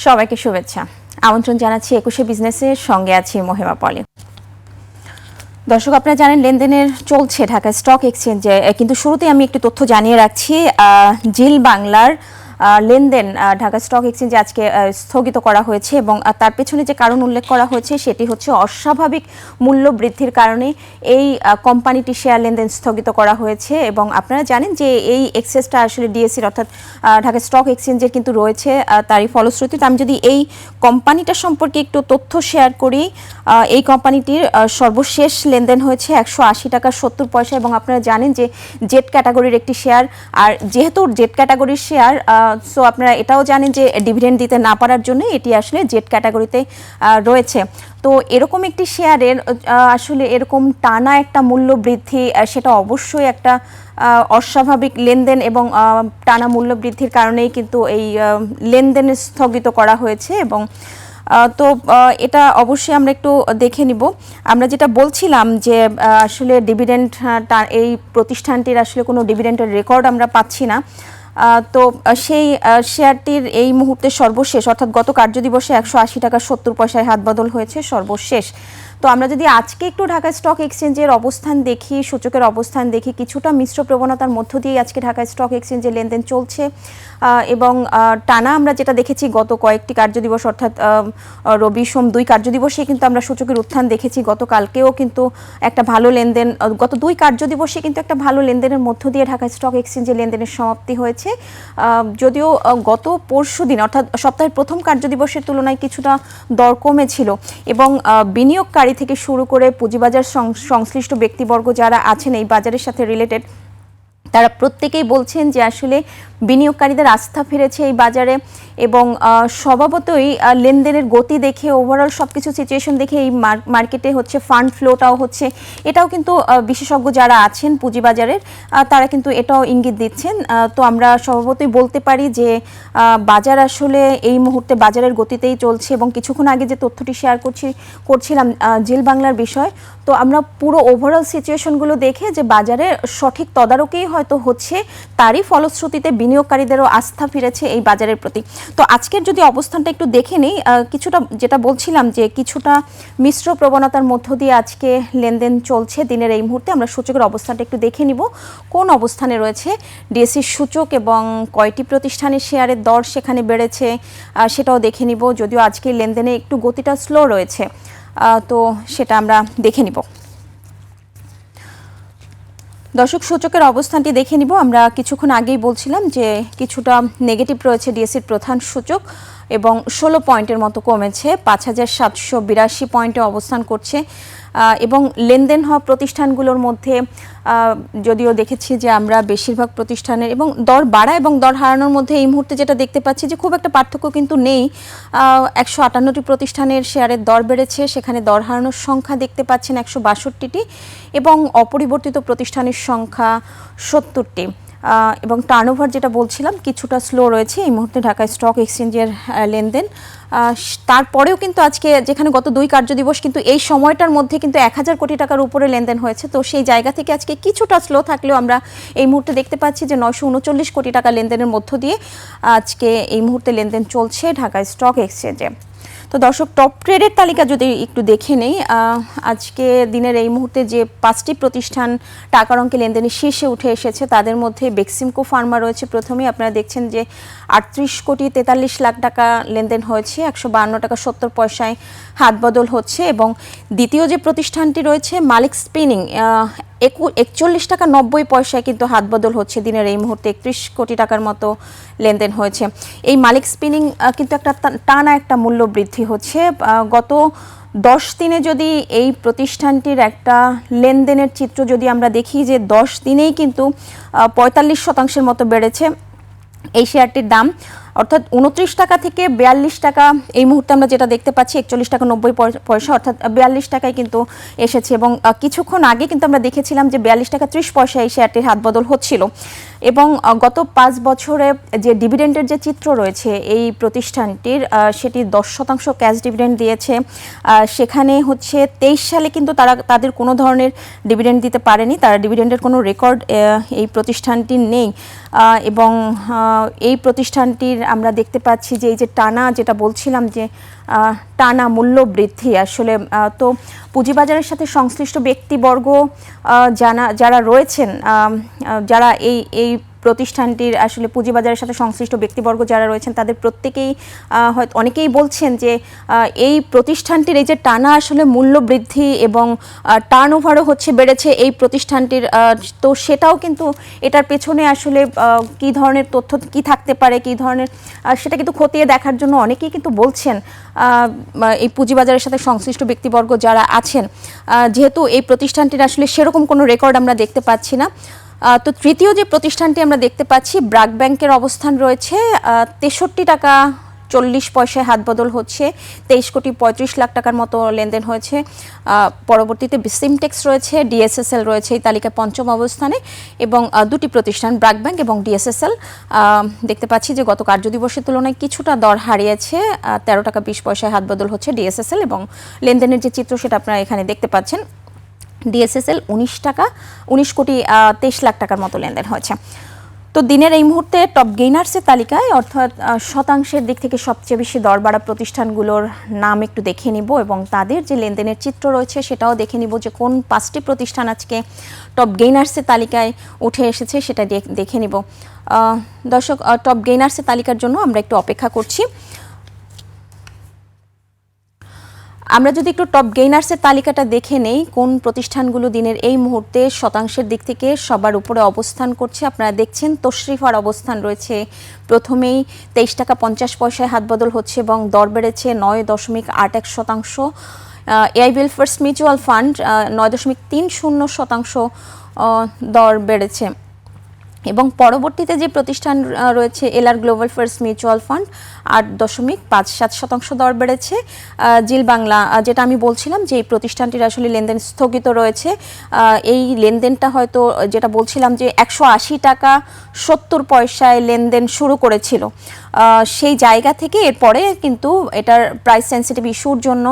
সবাইকে শুভেচ্ছা। আমন্ত্রণ জানাচ্ছি ২১শে বিজনেসের সঙ্গে আছি মহিমা পলি। দর্শক, আপনারা জানেন লেনদেনের চলছে ঢাকা স্টক এক্সচেঞ্জে, কিন্তু শুরুতেই আমি একটি তথ্য জানিয়ে রাখছি। জিল বাংলার লেনদেন ঢাকা স্টক এক্সচেঞ্জে আজকে স্থগিত করা হয়েছে এবং তার পেছনে যে কারণ উল্লেখ করা হয়েছে সেটি হচ্ছে অস্বাভাবিক মূল্য বৃদ্ধির কারণে এই কোম্পানিটি শেয়ার লেনদেন স্থগিত করা হয়েছে। এবং আপনারা জানেন যে এই এক্সেসটা আসলে ডিএসসির অর্থাৎ ঢাকা স্টক এক্সচেঞ্জের কিন্তু রয়েছে। তারই ফলশ্রুতিতে আমি যদি এই কোম্পানিটা সম্পর্কে একটু তথ্য শেয়ার করি, এই কোম্পানিটির সর্বশেষ লেনদেন হয়েছে ১৮০ টাকা ৭০ পয়সা এবং আপনারা জানেন যে জেড ক্যাটাগরির একটি শেয়ার। আর যেহেতু জেড ক্যাটাগরির শেয়ার, সো আপনারা এটাও জানেন যে ডিভিডেন্ড দিতে না পারার জন্য এটি আসলে জেড ক্যাটাগরিতে রয়েছে। তো এরকম একটি শেয়ারের আসলে এরকম টানা একটা মূল্য বৃদ্ধি, সেটা অবশ্যই একটা অস্বাভাবিক লেনদেন এবং টানা মূল্য বৃদ্ধির কারণেই কিন্তু এই লেনদেন স্থগিত করা হয়েছে। এবং তো এটা অবশ্যই আমরা একটু দেখে নিব। আমরা যেটা বলছিলাম যে আসলে ডিভিডেন্ড, এই প্রতিষ্ঠানটির আসলে কোনো ডিভিডেন্ডের রেকর্ড আমরা পাচ্ছি না। তো সেই শেয়ারটির এই মুহূর্তে সর্বশেষ অর্থাৎ গত কার্যদিবসে ১৮০ টাকা ৭০ পয়সায় হাতবদল হয়েছে সর্বশেষ। তো আমরা যদি আজকে একটু ঢাকা স্টক এক্সচেঞ্জের অবস্থান দেখি, সূচকের অবস্থান দেখি, কিছুটা মিশ্র প্রবণতার মধ্য দিয়ে আজকে ঢাকা স্টক এক্সচেঞ্জে লেনদেন চলছে। এবং টানা আমরা যেটা দেখেছি গত কয়েকটি কার্যদিবস অর্থাৎ রবি সোম ২ কার্যদিবসে কিন্তু আমরা সূচকের উত্থান দেখেছি। গতকালকেও কিন্তু একটা ভালো লেনদেন, গত ২ কার্যদিবসে কিন্তু একটা ভালো লেনদেনের মধ্য দিয়ে ঢাকা স্টক এক্সচেঞ্জে লেনদেনের সমাপ্তি হয়েছে। যদিও গত পরশুদিন অর্থাৎ সপ্তাহের প্রথম কার্যদিবসের তুলনায় কিছুটা দর কমেছিল এবং বিনিয়োগকারী থেকে শুরু করে পুঁজিবাজার সংশ্লিষ্ট ব্যক্তিবর্গ যারা আছেন এই বাজারের সাথে রিলেটেড, তারা প্রত্যেকেই বলছেন যে আসলে বিনিয়োগকারীদের আস্থা ফিরেছে এই বাজারে। এবং স্বভাবতই লেনদেনের গতি দেখে, ওভারঅল সব কিছু সিচুয়েশন দেখে এই মার্কেটে হচ্ছে ফান্ড ফ্লোটাও হচ্ছে, এটাও কিন্তু বিশেষজ্ঞ যারা আছেন পুঁজিবাজারের তারা কিন্তু এটাও ইঙ্গিত দিচ্ছেন। তো আমরা স্বভাবতই বলতে পারি যে বাজার আসলে এই মুহূর্তে বাজারের গতিতেই চলছে। এবং কিছুক্ষণ আগে যে তথ্যটি শেয়ার করছিলাম জিল বাংলার বিষয়, তো আমরা পুরো ওভারঅল সিচুয়েশনগুলো দেখে যে বাজারে সঠিক তদারকিই হয়তো হচ্ছে, তারই ফলশ্রুতিতে বিনিয়োগকারীদেরও আস্থা ফিরেছে এই বাজারের প্রতি। তো আজকের যদি অবস্থানটা একটু দেখে নিই, কিছুটা যেটা বলছিলাম যে কিছুটা মিশ্র প্রবণতার মধ্য দিয়ে আজকে লেনদেন চলছে দিনের এই মুহূর্তে। আমরা সূচকের অবস্থানটা একটু দেখে নিব, কোন অবস্থানে রয়েছে ডিএসসির সূচক এবং কয়টি প্রতিষ্ঠানের শেয়ারের দর সেখানে বেড়েছে সেটাও দেখে নিব। যদিও আজকে লেনদেনে একটু গতিটা স্লো রয়েছে, তো সেটা আমরা দেখে নিব। দর্শক, সূচকের অবস্থানটি দেখে নিব। আমরা কিছুক্ষণ আগেই বলছিলাম যে কিছুটা নেগেটিভ রয়েছে ডিএসসির প্রধান সূচক এবং ১৬ পয়েন্টের মতো কমেছে, ৫,৭৮২ পয়েন্টে অবস্থান করছে। এবং লেনদেন হওয়া প্রতিষ্ঠানগুলোর মধ্যে যদিও দেখেছি যে আমরা বেশিরভাগ প্রতিষ্ঠানের এবং দর বাড়া এবং দর হারানোর মধ্যে এই মুহূর্তে যেটা দেখতে পাচ্ছি যে খুব একটা পার্থক্য কিন্তু নেই। ১৫৮টি প্রতিষ্ঠানের শেয়ারের দর বেড়েছে, সেখানে দর হারানোর সংখ্যা দেখতে পাচ্ছেন ১৬২টি এবং অপরিবর্তিত প্রতিষ্ঠানের সংখ্যা ৭০টি। এবং টার্নওভার যেটা বলছিলাম কিছুটা স্লো রয়েছে এই মুহূর্তে ঢাকা স্টক এক্সচেঞ্জের লেনদেন। তারপরেও কিন্তু আজকে যেখানে গত ২ কার্যদিবস কিন্তু এই সময়টার মধ্যে কিন্তু ১,০০০ কোটি টাকার উপরে লেনদেন হয়েছে, তো সেই জায়গা থেকে আজকে কিছুটা স্লো থাকলেও আমরা এই মুহূর্তে দেখতে পাচ্ছি যে ৯৩৯ কোটি টাকা লেনদেনের মধ্য দিয়ে আজকে এই মুহূর্তে লেনদেন চলছে ঢাকা স্টক এক্সচেঞ্জে। তো দর্শক, টপ ট্রেডের তালিকা যদি একটু দেখে নেই, আজকে দিনের এই মুহূর্তে যে ৫টি প্রতিষ্ঠান টাকার অঙ্কে লেনদেনের শীর্ষে উঠে এসেছে তাদের মধ্যে বেক্সিমকো ফার্মা রয়েছে প্রথমেই। আপনারা দেখছেন যে ৩৮ কোটি ৪৩ লাখ টাকা লেনদেন হয়েছে, ১৫২ টাকা ৭০ পয়সায় হাতবদল হচ্ছে। এবং দ্বিতীয় যে প্রতিষ্ঠানটি রয়েছে মালিক স্পিনিং, ৪১ টাকা ৯০ পয়সায় কিন্তু হাতবদল হচ্ছে দিনের এই মুহূর্তে, ৩১ কোটি টাকার মতো লেনদেন হয়েছে। এই মালিক স্পিনিং কিন্তু একটা টানা একটা মূল্য বৃদ্ধি হচ্ছে। গত 10 দিনে যদি এই প্রতিষ্ঠানটির একটা লেনদেনের চিত্র যদি আমরা দেখি যে 10 দিনেই কিন্তু ৪৫% মতো বেড়েছে এই শেয়ারটির দাম, অর্থাৎ ২৯ টাকা থেকে ৪২ টাকা এই মুহূর্তে আমরা যেটা দেখতে পাচ্ছি ৪১ টাকা ৯০ পয়সা, অর্থাৎ ৪২ টাকায় কিন্তু এসেছে। এবং কিছুক্ষণ আগে কিন্তু আমরা দেখেছিলাম যে ৪২ টাকা ৩০ পয়সা এই শেয়ারটির হাতবদল হচ্ছিল। এবং গত 5 বছরে যে ডিভিডেন্ডের যে চিত্র রয়েছে এই প্রতিষ্ঠানটির, সেটি 10% ক্যাশ ডিভিডেন্ড দিয়েছে। সেখানে হচ্ছে 23 সালে কিন্তু তাদের কোনো ধরনের ডিভিডেন্ড দিতে পারেনি, তারা ডিভিডেন্ডের কোনো রেকর্ড এই প্রতিষ্ঠানটির নেই। এবং এই প্রতিষ্ঠানটির আমরা দেখতে পাচ্ছি যে এই যে টানা, যেটা বলছিলাম যে টানা মূল্য বৃদ্ধি, আসলে তো পুঁজিবাজারের সাথে সংশ্লিষ্ট ব্যক্তিবর্গ যারা রয়েছেন, যারা এই প্রতিষ্ঠানটির আসলে পুঁজিবাজারের সাথে সংশ্লিষ্ট ব্যক্তিবর্গ যারা রয়েছেন, তাদের প্রত্যেকেই হয়তো অনেকেই বলছেন যে এই প্রতিষ্ঠানটির এই যে টানা আসলে মূল্য বৃদ্ধি এবং টার্নওভারও বেড়েছে এই প্রতিষ্ঠানটির, তো সেটাও কিন্তু এটার পেছনে আসলে কি ধরনের তথ্য কি থাকতে পারে, কি ধরনের, সেটা কিন্তু খতিয়ে দেখার জন্য অনেকেই কিন্তু বলছেন এই পুঁজিবাজারের সাথে সংশ্লিষ্ট ব্যক্তিবর্গ যারা আছেন, যেহেতু এই প্রতিষ্ঠানটির আসলে সেরকম কোনো রেকর্ড আমরা দেখতে পাচ্ছি না। তো তৃতীয় যে প্রতিষ্ঠানটি আমরা দেখতে পাচ্ছি, ব্র্যাক ব্যাংকের অবস্থান রয়েছে 63 টাকা 40 পয়সায় হাত বদল হচ্ছে, 23 কোটি 35 লাখ টাকার মতো লেনদেন হয়েছে। পরবর্তীতে সিমটেক্স রয়েছে, ডিএসএসএল রয়েছে এই তালিকায় পঞ্চম অবস্থানে, এবং দুটি প্রতিষ্ঠান ব্র্যাক ব্যাংক এবং ডিএসএসএল দেখতে পাচ্ছি যে গত কার্যদিবসের তুলনায় কিছুটা দর হারিয়েছে, 13 টাকা 20 পয়সায় হাত বদল হচ্ছে ডিএসএসএল, এবং লেনদেনের যে চিত্র সেটা আপনারা এখানে দেখতে পাচ্ছেন। ডিএসএসএল 19 কোটি 23 লাখ টাকার মতো লেনদেন হয়েছে। তো দিনের এই মুহূর্তে টপ গেইনার্সের তালিকায়, অর্থাৎ শতাংশের দিক থেকে সবচেয়ে বেশি দর বাড়া প্রতিষ্ঠানগুলোর নাম একটু দেখে নিব এবং তাদের যে লেনদেনের চিত্র রয়েছে সেটাও দেখে নিব যে কোন 5টি প্রতিষ্ঠান আজকে টপ গেইনার্সের তালিকায় উঠে এসেছে সেটা দেখে নিব। দর্শক, টপ গেইনার্সের তালিকার জন্য আমরা একটু অপেক্ষা করছি। আমরা যদি একটু টপ গেইনার্সের তালিকাটা দেখে নেই, কোন প্রতিষ্ঠানগুলো দিনের এই মুহূর্তে শতাংশের দিক থেকে সবার উপরে অবস্থান করছে, আপনারা দেখছেন তশরিফার অবস্থান রয়েছে প্রথমেই 23 টাকা 50 পয়সায় হাত বদল হচ্ছে এবং দর বেড়েছে 9.81%। এআইবিএল ফার্স্ট মিউচুয়াল ফান্ড 9.30% দর বেড়েছে, এবং পরবর্তীতে যে প্রতিষ্ঠান রয়েছে LR global first mutual fund 8.57% দর বেড়েছে। জিল বাংলা, যেটা আমি বলছিলাম যে এই প্রতিষ্ঠানটির আসলে লেনদেন স্থগিত রয়েছে, এই লেনদেনটা হয়তো যেটা বলছিলাম যে 180 টাকা 70 পয়সায় লেনদেন শুরু করেছিল, সেই জায়গা থেকে এরপরে কিন্তু এটার প্রাইস সেন্সিটিভ ইস্যুর জন্য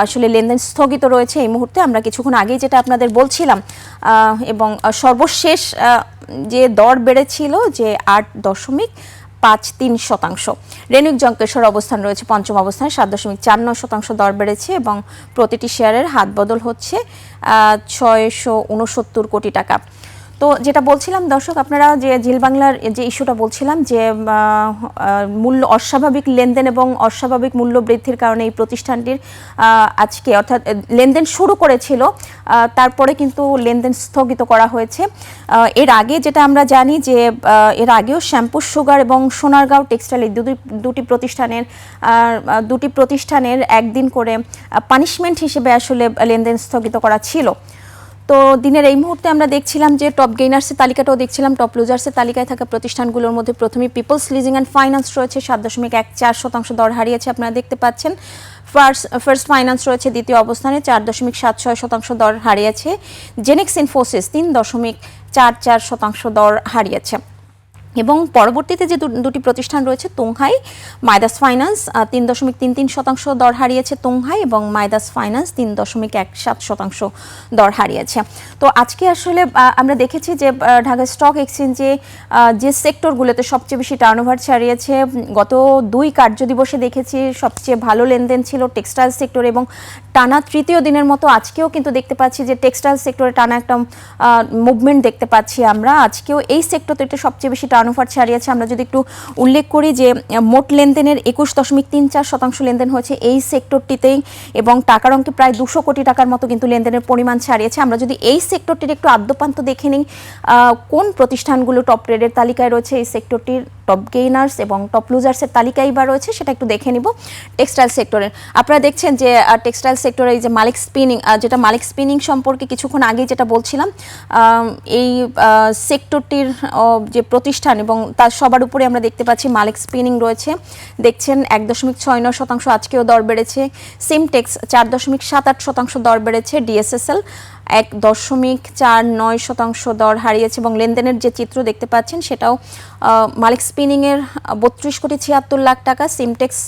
আসলে লেনদেন স্থগিত রয়েছে এই মুহূর্তে। আমরা কিছুক্ষণ আগেই যেটা আপনাদের বলছিলাম, এবং সর্বশেষ যে দর বেড়েছিল যে 8.53%। রেনুক জঙ্কেশ্বর অবস্থান রয়েছে পঞ্চম অবস্থানে, 7.49% দর বেড়েছে এবং প্রতিটি শেয়ারের হাত বদল হচ্ছে 669 কোটি টাকা। তো যেটা বলছিলাম দর্শক, আপনারা যে জিল বাংলার যে ইস্যুটা বলছিলাম যে মূল্য অস্বাভাবিক লেনদেন এবং অস্বাভাবিক মূল্য বৃদ্ধির কারণে এই প্রতিষ্ঠানটির আজকে, অর্থাৎ লেনদেন শুরু করেছিল তারপরে কিন্তু লেনদেন স্থগিত করা হয়েছে। এর আগে যেটা আমরা জানি যে এর আগেও শ্যাম্পু সুগার এবং সোনারগাঁও টেক্সটাইল এই দুটি প্রতিষ্ঠানের একদিন করে পানিশমেন্ট হিসেবে আসলে লেনদেন স্থগিত করা ছিল। তো দিনের এই মুহূর্তে আমরা দেখছিলাম যে টপ গেইনার্সের তালিকাটাও দেখছিলাম। টপ লুজার্সের তালিকায় থাকা প্রতিষ্ঠানগুলোর মধ্যে প্রথমে পিপলস লিজিং অ্যান্ড ফাইন্যান্স রয়েছে, 7.14% দর হারিয়েছে, আপনারা দেখতে পাচ্ছেন। ফার্স্ট ফাইন্যান্স রয়েছে দ্বিতীয় অবস্থানে, 4.76% দর হারিয়েছে। জেনেক্স ইনফোসিস 3.44% দর হারিয়েছে, এবং পরবর্তীতে যে দুটি প্রতিষ্ঠান রয়েছে তোংহাই মাইদাস ফাইন্যান্স 3.33% দর হারিয়েছে তোংহাই, এবং মাইদাস ফাইন্যান্স 3.17% দর হারিয়েছে। তো আজকে আসলে আমরা দেখেছি যে ঢাকা স্টক এক্সচেঞ্জে যে সেক্টরগুলোতে সবচেয়ে বেশি টার্নওভার ছাড়িয়েছে, গত 2 কার্যদিবসে দেখেছি সবচেয়ে ভালো লেনদেন ছিল টেক্সটাইল সেক্টর, এবং টানা তৃতীয় দিনের মতো আজকেও কিন্তু দেখতে পাচ্ছি যে টেক্সটাইল সেক্টরে টানা একটা মুভমেন্ট দেখতে পাচ্ছি আমরা। আজকেও এই সেক্টরতে সবচেয়ে বেশি টার্নওভার ছাড়িয়েছে। আমরা যদি একটু উল্লেখ করি যে মোট লেনদেনের 21.34% লেনদেন হয়েছে এই সেক্টরটিতেই, এবং টাকার অঙ্কে প্রায় 200 কোটি টাকার মতো কিন্তু লেনদেনের পরিমাণ ছাড়িয়েছে। আমরা যদি এই সেক্টরটির একটু আদ্যপান্ত দেখে নিই, কোন প্রতিষ্ঠানগুলো টপ ট্রেডের তালিকায় রয়েছে এই সেক্টরটির, টপ গেইনার্স এবং টপ লুজার্সের তালিকায় বা রয়েছে সেটা একটু দেখে নিব। টেক্সটাইল সেক্টরের আপনারা দেখছেন যে টেক্সটাইল সেক্টরে এই যে মালিক স্পিনিং, যেটা মালিক স্পিনিং সম্পর্কে কিছুক্ষণ আগে যেটা বলছিলাম, এই সেক্টরটির যে প্রতিষ্ঠান এবং তার সবার উপরে আমরা দেখতে পাচ্ছি মালিক স্পিনিং রয়েছে, দেখছেন 1.69% আজকেও দর বেড়েছে। সিমটেক্স 4.78% দর বেড়েছে। ডিএসএসএল 1.49% দর হারিয়েছে, এবং লেনদেনের যে চিত্র দেখতে পাচ্ছেন সেটাও মালিক স্পিনিং স্পিনিংয়ের 32,76,00,000 টাকা, সিমটেক্স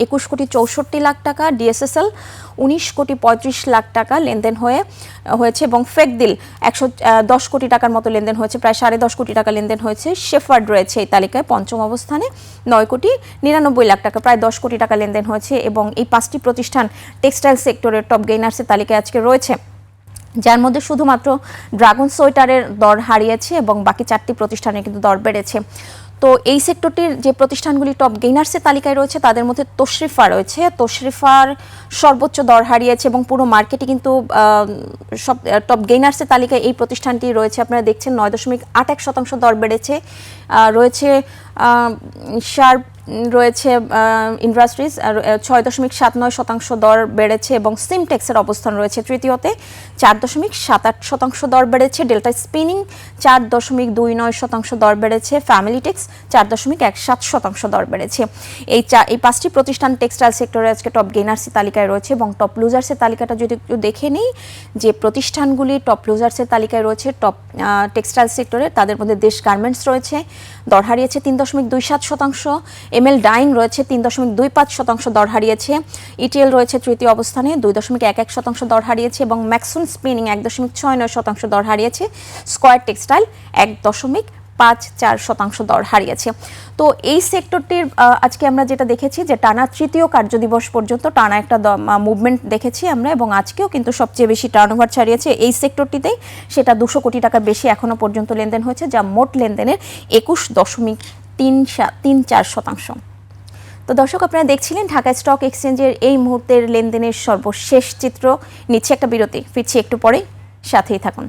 21,64,00,000 টাকা, ডিএসএসএল 19,35,00,000 টাকা লেনদেন হয়েছে এবং ফেকদিল 110 কোটি টাকার মতো লেনদেন হয়েছে, প্রায় 10.5 কোটি টাকা লেনদেন হয়েছে। শেফার্ড রয়েছে এই তালিকায় পঞ্চম অবস্থানে 9,99,00,000 টাকা, প্রায় 10 কোটি টাকা লেনদেন হয়েছে এবং এই 5টি প্রতিষ্ঠান টেক্সটাইল সেক্টরের টপ গেইনার্সের তালিকায় আজকে রয়েছে, যার মধ্যে শুধুমাত্র ড্রাগন সোয়েটারের দর হারিয়েছে এবং বাকি 4টি প্রতিষ্ঠানের কিন্তু দর বেড়েছে। তো এই সেক্টরটির যে প্রতিষ্ঠানগুলি টপ গেইনার্সের তালিকায় রয়েছে তাদের মধ্যে তশরিফা রয়েছে। তশরিফার সর্বোচ্চ দর হারিয়েছে এবং পুরো মার্কেটে কিন্তু সব টপ গেইনার্সের তালিকায় এই প্রতিষ্ঠানটি রয়েছে। আপনারা দেখছেন 9.81% দর বেড়েছে। রয়েছে শার্প, রয়েছে ইন্ডাস্ট্রিজ 6.79% দর বেড়েছে এবং সিমটেক্সের অবস্থান রয়েছে তৃতীয়তে 4.78% দর বেড়েছে। ডেল্টা স্পিনিং 4.29% দর বেড়েছে। ফ্যামিলিটেক্স 4.17% দর বেড়েছে। এই 5টি প্রতিষ্ঠান টেক্সটাইল সেক্টরে আজকে টপ গেইনার্সের তালিকায় রয়েছে এবং টপ লুজার্সের তালিকাটা যদি একটু দেখে নিই, যে প্রতিষ্ঠানগুলি টপ লুজার্সের তালিকায় রয়েছে টপ টেক্সটাইল সেক্টরে, তাদের মধ্যে দেশ গার্মেন্টস রয়েছে, দর হারিয়েছে 3.27%। এমএল ডাইং রয়েছে 3.25% দর হারিয়েছে। ইটিএল রয়েছে তৃতীয় অবস্থানে 2.11% দর হারিয়েছে এবং ম্যাক্সুন স্পিনিং 1.69% দর হারিয়েছে। স্কয়ার টেক্সটাইল 1.54% দর হারিয়েছে। তো এই সেক্টরটির আজকে আমরা যেটা দেখেছি যে টানা তৃতীয় কার্যদিবস পর্যন্ত টানা একটা মুভমেন্ট দেখেছি আমরা এবং আজকেও কিন্তু সবচেয়ে বেশি টার্নওভার ছাড়িয়েছে এই সেক্টরটিতেই, সেটা 200 কোটি টাকার বেশি এখনো পর্যন্ত লেনদেন হয়েছে, যা মোট লেনদেনের 21.34%। তো দর্শক, আপনারা দেখছিলেন ঢাকা স্টক এক্সচেঞ্জের এই মুহূর্তের লেনদেনের সর্বশেষ চিত্র। নিচ্ছে একটা বিরতি, ফিরছি একটু পরে, সাথেই থাকুন।